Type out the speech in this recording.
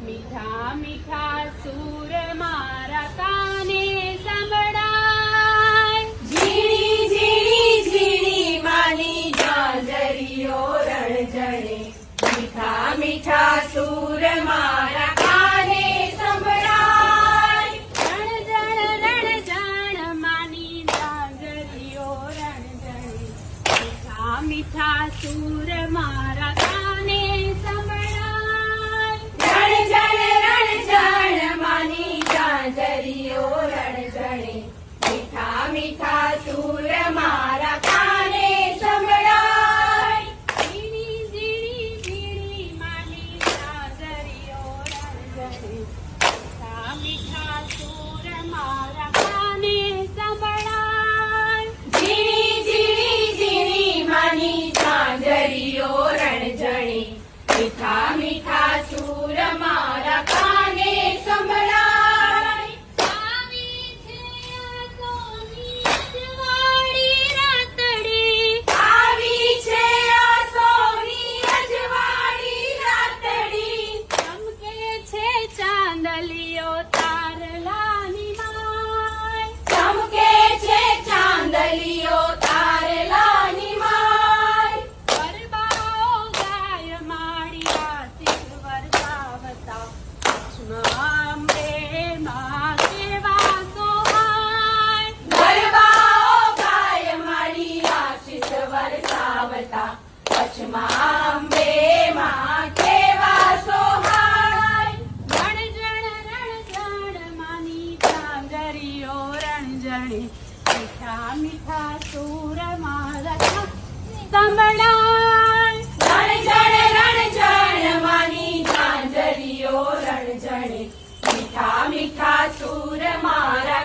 મીઠા મીઠા સૂર મારા કાને સંભળાય. ઝીણી ઝીણી ઝીણી માની ઝાંઝરીઓ રણઝણે, મીઠા મીઠા સૂર મારા કાને સંભળાય. રણઝણ માની ઝાંઝરીઓ રણઝણે, મીઠા મીઠા સૂર મારા કાને સંભળાય. રણઝણ માની ઝાંઝરીઓ રણઝણે, મીઠા મીઠા સૂર મારા કાને સંભળાય. ઝીણી ઝીણી ઝીણી માની ઝાંઝરીઓ રણઝણે, મીઠા મીઠા સૂર મારા કાને સંભળાય. ઝીણી ઝીણી ઝીણી માની ઝાંઝરીઓ રણઝણે, મીઠા મીઠા સૂર મારા કાને સંભળાય. આવી છે આ સોની અજવાળી રાતડી, આવી છે આ સોની અજવાળી રાતડી, ચમકે છે ચાંદલિયો તારલાની માય. ચમકે છે ચાંદલિયો તારલાની માય. ગરબાઓ ગાય માડી આશીષ વરસાવતા, કચ્છમાં અંબે માં કેવા સોહાય. ગરબાઓ ગાય મારી આશીષ વરસાવતા, કચ્છમાં અંબે માં કેવા સોહાય. રણઝણ માની ઝાંઝરીઓ રણઝણે, મીઠા મીઠા સૂર મારા સંભળાય. રણઝણ માની ઝાંઝરીઓ રણઝણે, મીઠા મીઠા સૂર મારા